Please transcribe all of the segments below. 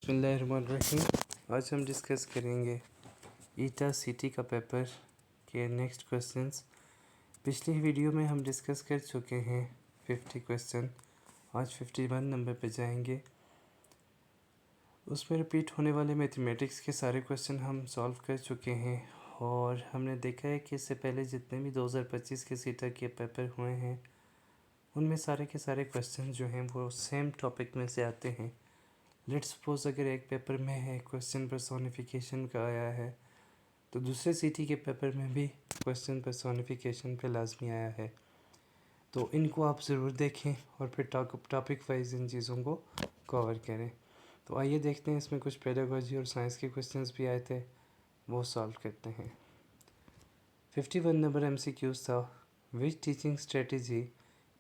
बिस्मिल्लाहिर्रहमानिर्रहीम। आज हम डिस्कस करेंगे ईटा सीटी का पेपर के नेक्स्ट क्वेश्चंस। पिछली वीडियो में हम डिस्कस कर चुके हैं 50 क्वेश्चन। आज 51 नंबर पे जाएंगे। उसमें रिपीट होने वाले मैथमेटिक्स के सारे क्वेश्चन हम सॉल्व कर चुके हैं और हमने देखा है कि इससे पहले जितने भी 2025 के सीटा के पेपर हुए हैं उनमें सारे के सारे क्वेश्चन जो हैं वो सेम टॉपिक में से आते हैं। लेट्स सपोज अगर एक पेपर में है क्वेश्चन पर्सोनिफिकेशन का आया है तो दूसरे सीटी के पेपर में भी क्वेश्चन पर्सोनिफिकेशन पे लाजमी आया है, तो इनको आप ज़रूर देखें और फिर टॉपिक वाइज इन चीज़ों को कवर करें। तो आइए देखते हैं, इसमें कुछ पेडागोजी और साइंस के क्वेश्चंस भी आए थे, वो सॉल्व करते हैं। 51 नंबर MCQs था। Which teaching strategy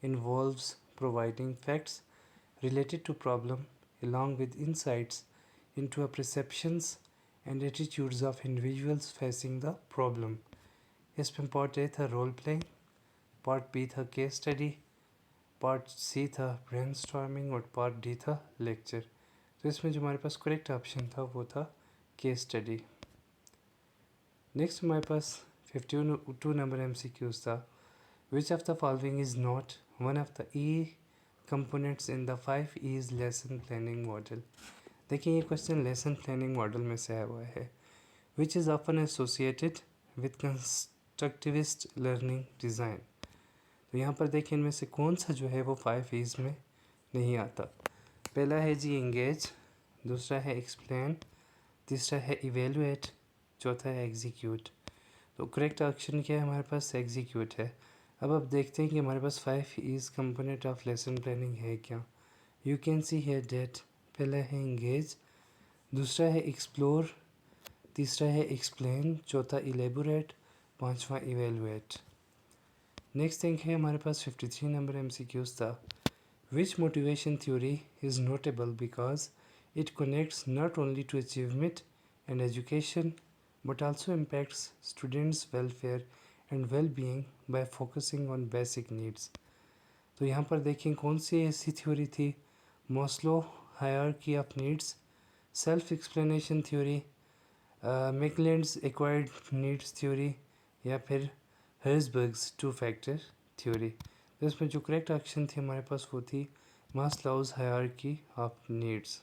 involves providing facts related to problem along with insights into a perceptions and attitudes of individuals facing the problem। इसमें पार्ट ए था रोल प्लेइंग, पार्ट बी था case study, part सी था brainstorming और part D था lecture. तो इसमें जो हमारे पास करेक्ट ऑप्शन था वो था केस स्टडी। नेक्स्ट हमारे पास 52 नंबर MCQs था। विच of the following is not one of the components in the 5 E's lesson planning model. देखिए ये क्वेश्चन लेसन प्लानिंग मॉडल में से आया हुआ है। Which is often associated with constructivist learning design. तो यहाँ पर देखिए इनमें से कौन सा जो है वो 5 E's में नहीं आता। पहला है जी एंगेज, दूसरा है एक्सप्लेन, तीसरा है इवेलुएट, चौथा है एग्जीक्यूट। तो करेक्ट ऑप्शन क्या है हमारे पास? एग्जीक्यूट है। अब आप देखते हैं कि हमारे पास 5 E's component of lesson planning है क्या। यू कैन सी है डेट, पहला है इंगेज, दूसरा है एक्सप्लोर, तीसरा है एक्सप्लेन, चौथा इलेबोरेट, पांचवा इवेलुएट। नेक्स्ट थिंग है हमारे पास 53 नंबर MCQs था। Which motivation theory is notable because it connects not only to achievement and education but also impacts students' welfare and well-being by focusing on basic needs। तो यहाँ पर देखें कौन सी ऐसी theory थी? Maslow hierarchy of needs, self explanation theory, McClelland's acquired needs theory या फिर हर्जबर्ग्स 2 factor theory. तो इसमें जो करेक्ट ऑप्शन थी हमारे पास वो थी मॉस्लोज हायरार्की ऑफ नीड्स।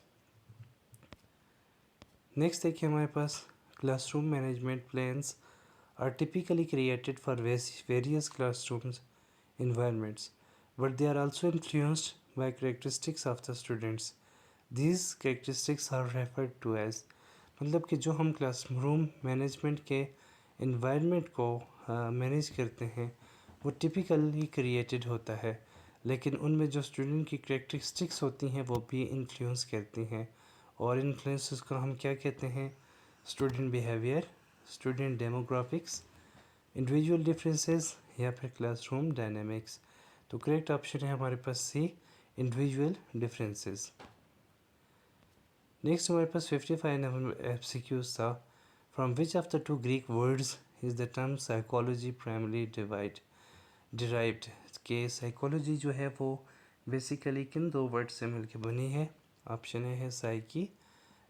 नेक्स्ट देखिए हमारे पास classroom management plans are typically created for various classrooms environments, but they are also influenced by characteristics of the students। These characteristics are referred to as, मतलब कि जो हम क्लासरूम मैनेजमेंट के environment को manage करते हैं वो टिपिकली क्रिएटेड होता है, लेकिन उनमें जो स्टूडेंट की करेक्टरिस्टिक्स होती हैं वो भी इन्फ्लुएंस करती हैं, और इन्फ्लुएंसेस को हम क्या कहते हैं? Student behaviour, student demographics, individual differences या फिर क्लासरूम डायनेमिक्स। तो करेक्ट ऑप्शन है हमारे पास सी, इंडिविजुअल डिफरेंसेस। नेक्स्ट हमारे पास 55 नंबर MCQs था। From which of the two Greek words is the term psychology primary derived. के साइकोलॉजी जो है वो बेसिकली किन 2 वर्ड से मिलकर बनी है? ऑप्शन है साइकी,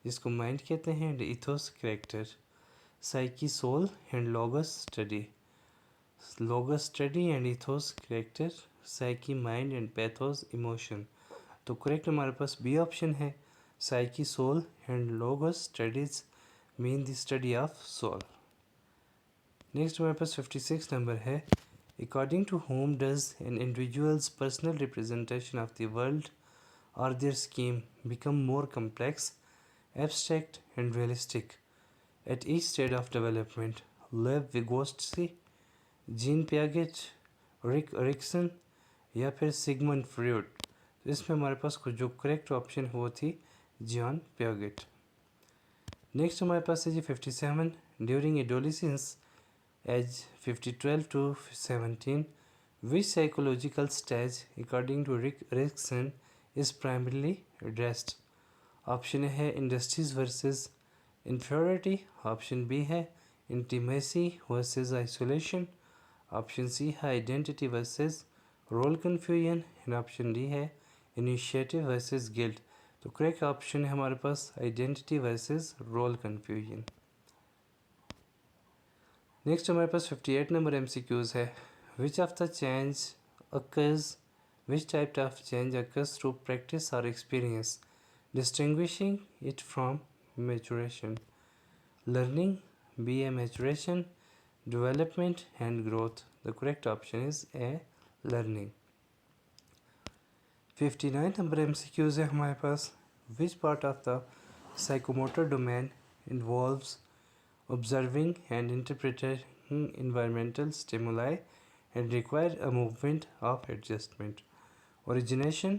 जिसको माइंड कहते हैं, and ethos character. Psyche soul and logos study, logos study and ethos character, psyche mind and pathos emotion. तो करेक्ट हमारे पास बी ऑप्शन है, psyche soul and logos studies mean the study of soul. Next हमारे पास 56 number है। According to whom does an individual's personal representation of the world और their scheme become more complex, abstract and realistic at each stage of development? Lev Vygotsky, Jean Piaget, Erik Erikson या फिर Sigmund Freud. तो इसमें हमारे पास कुछ जो correct option है वो थी जॉन पियागेट। नेक्स्ट हमारे पास है जी 57। During adolescence age 12 to 17 which psychological stage according to Erik Erikson is primarily addressed. Option है industries versus inferiority, option B है intimacy versus isolation, option C है identity versus role confusion and option D है initiative versus guilt. तो correct option है हमारे पास identity versus role confusion. Next हमारे पास 58 नंबर MCQs है। Which of the change occurs which type of change occurs through practice और experience distinguishing it from maturation. Learning, B A maturation, development and growth. The correct option is A, learning. 59 number MCQs है हमारे पास। Which part of the psychomotor domain involves observing and interpreting environmental stimuli and require a movement of adjustment? Origination,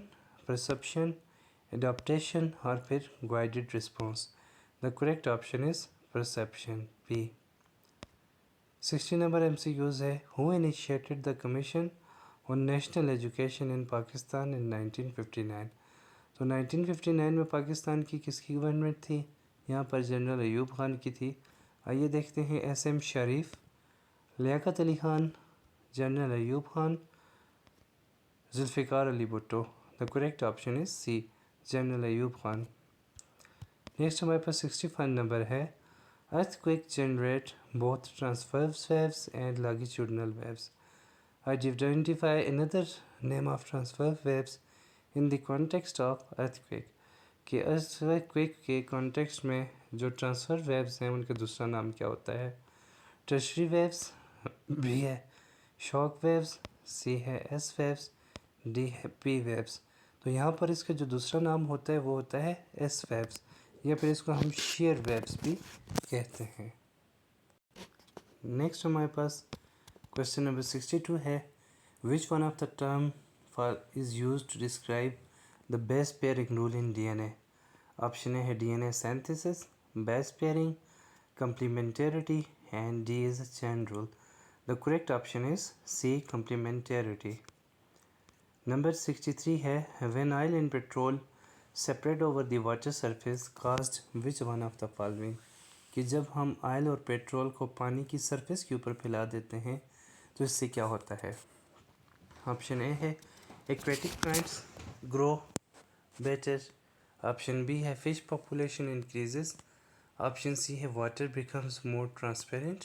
perception, adaptation और फिर guided response. The correct option is perception, B. 60 number MCQs है। Who initiated the Commission on National Education in Pakistan in 1959? तो 1959 में पाकिस्तान की किसकी government थी? यहाँ पर जनरल अयूब खान की थी। आइए देखते हैं SM Sharif, Liaquat Ali Khan, general Ayub Khan, Zulfikar Ali Bhutto. The correct option is C, general Ayub Khan. Next हमारे पास 65 नंबर है। Earthquake generate both transverse waves and longitudinal waves. Identify another name of transverse waves in the context of earthquake. कि earthquake के context में जो transverse waves हैं उनका दूसरा नाम क्या होता है? Tertiary waves, B है shock waves, C है S waves, D है P waves। तो यहाँ पर इसका जो दूसरा नाम होता है वो होता है S waves, या फिर इसको हम शेयर वेव्स भी कहते हैं। नेक्स्ट हमारे पास क्वेश्चन नंबर 62 है। Which one of the term for is use to describe the base pairing rule in DNA? Option A है DNA synthesis, base pairing, complementarity and D is chain rule. The correct option is C, complementarity. Number 63 है। When oil and petrol separate over the water surface cast which one of the following? कि जब हम oil और petrol को पानी की surface के ऊपर फैला देते हैं तो इससे क्या होता है? ऑप्शन ए है aquatic plants grow better, option B है fish population increases, option C है water becomes more transparent,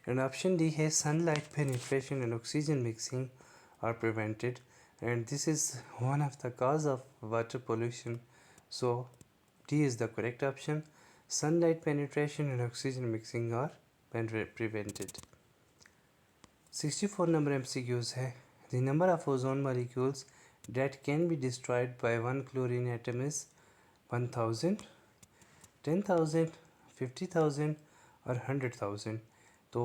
and option D है sunlight penetration and oxygen mixing are prevented, and this is one of the cause of water pollution. So D is the correct option. Sunlight penetration and oxygen mixing are prevented. 64 number MCQs है। The number of ozone molecules that can be destroyed by one chlorine atom is 1000, 10,000, 50,000 और 100,000। तो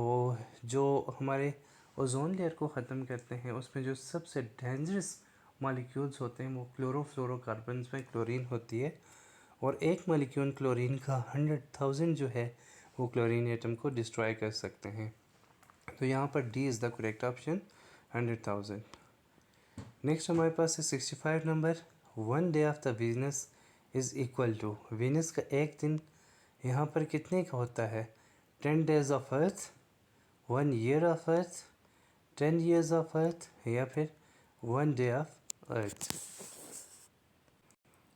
जो हमारे ozone layer को ख़त्म करते हैं उसमें जो सबसे डेंजरस मॉलिक्यूल्स होते हैं वो क्लोरोफ्लोरोकार्बन्स में क्लोरीन होती है, और एक मॉलिक्यूल क्लोरीन का 100,000 जो है वो क्लोरीन एटम को डिस्ट्रॉय कर सकते हैं। तो यहाँ पर D is the correct option, 100,000। Next हमारे पास है 65 number. One day of the Venus is equal to, Venus का एक दिन यहाँ पर कितने का होता है? 10 days of earth, 1 year of earth, 10 years of earth, या फिर 1 day ऑफ अर्थ।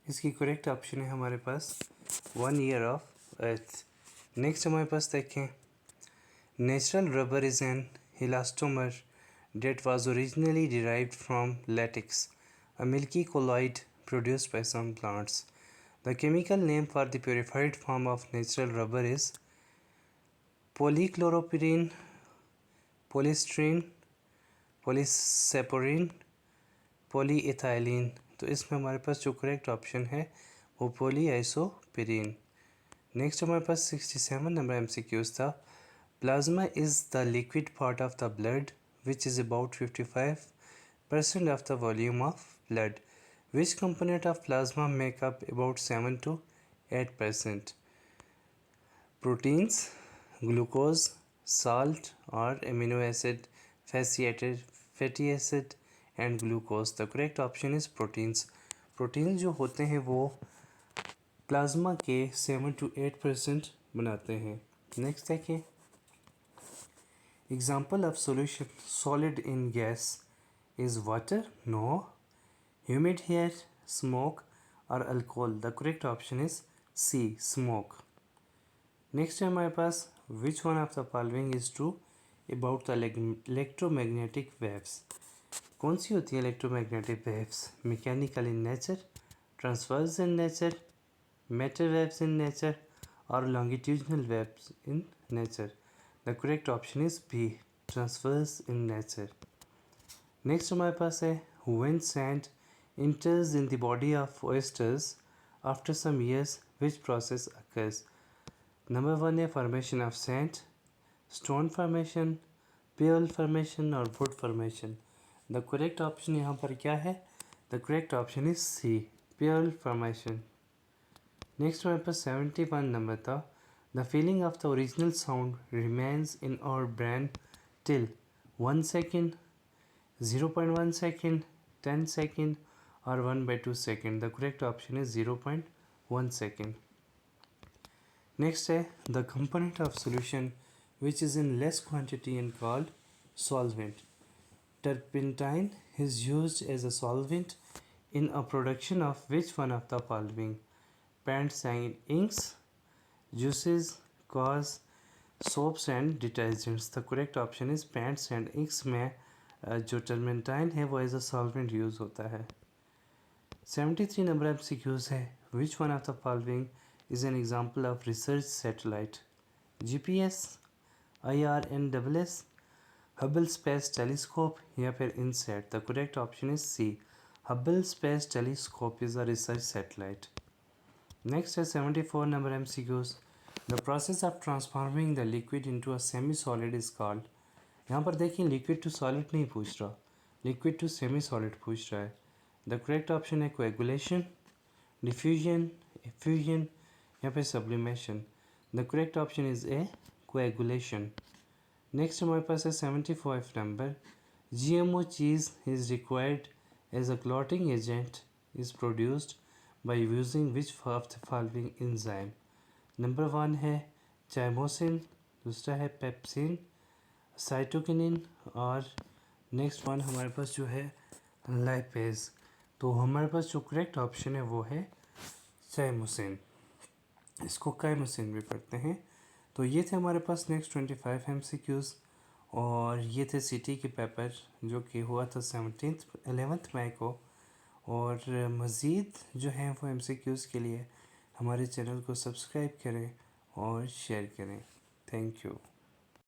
इसकी करेक्ट ऑप्शन है हमारे पास 1 year ऑफ अर्थ। नेक्स्ट हमारे पास देखें, natural rubber is an elastomer that was originally derived from latex, a milky colloid produced by some plants. The chemical name for the purified form of natural rubber is polychloropyrene, polystyrene, polysaccharine, polyethylene। तो इसमें हमारे पास जो correct option है वो पोलीआइसोपिरीन। Next हमारे पास 67 number MCQs था। Plasma is the liquid part of the blood which is about 55% of the volume of blood. Which component of plasma make up about 7 to 8%? Proteins, glucose, salt or amino acid, fatty acid and glucose. The correct option is proteins. Proteins जो होते हैं वो plasma के 7 to 8% बनाते हैं। Next देखिए, example of solution solid in gas is water, no, humid air, smoke और alcohol? The correct option is C, smoke. Next है हमारे पास which one of the following is true about the electromagnetic waves? कौन सी होती है electromagnetic waves? Mechanical in nature, transverse in nature, matter waves in nature और longitudinal waves in nature? The correct option is B, transverse in nature. Next हमारे पास है when sand enters in the body of oysters after some years, which process occurs? Number 1 है formation of sand, stone formation, pearl formation और wood formation. The correct option यहाँ पर क्या है? The correct option is C, pearl formation. Next हमारे पास 71 number था. The feeling of the original sound remains in our brain till 1 second, 0.1 second, 10 second or 1/2 second. The correct option is 0.1 second. Next है the component of solution which is in less quantity and called solvent. Turpentine is used as a solvent in a production of which one of the following? Paints and inks, juices, cause, soaps and detergents. The correct option is paints and inks में जो turpentine है वो as a solvent use होता है। 73 number MCQs है which one of the following is an example of research satellite? GPS, IRNSS, Hubble space telescope या फिर INSAT? The correct option is C, Hubble space telescope is a research satellite. Next है 74 number MCQs। The process of transforming the liquid into a semi solid is called? यहाँ पर देखिए liquid to solid नहीं पूछ रहा, liquid to semi solid पूछ रहा है। द करेक्ट ऑप्शन है कोएगुलेशन, डिफ्यूजन, एफ्यूजन या फिर sublimation? The correct option is A, coagulation. Next हमारे पास है 75 number. GMO cheese is required as a clotting agent is produced by using which of the following enzyme? Number 1 है chymosin, दूसरा है pepsin, cytokinin और next one हमारे पास जो है लाइपेज। तो हमारे पास जो करेक्ट ऑप्शन है वो है चाइमोसिन, इसको काइमोसिन भी पढ़ते हैं। तो ये थे हमारे पास नेक्स्ट 25 MCQs और ये थे सिटी के पेपर जो कि हुआ था 11 मई को। और मज़ीद जो है वो MCQs के लिए हमारे चैनल को सब्सक्राइब करें और शेयर करें। Thank you.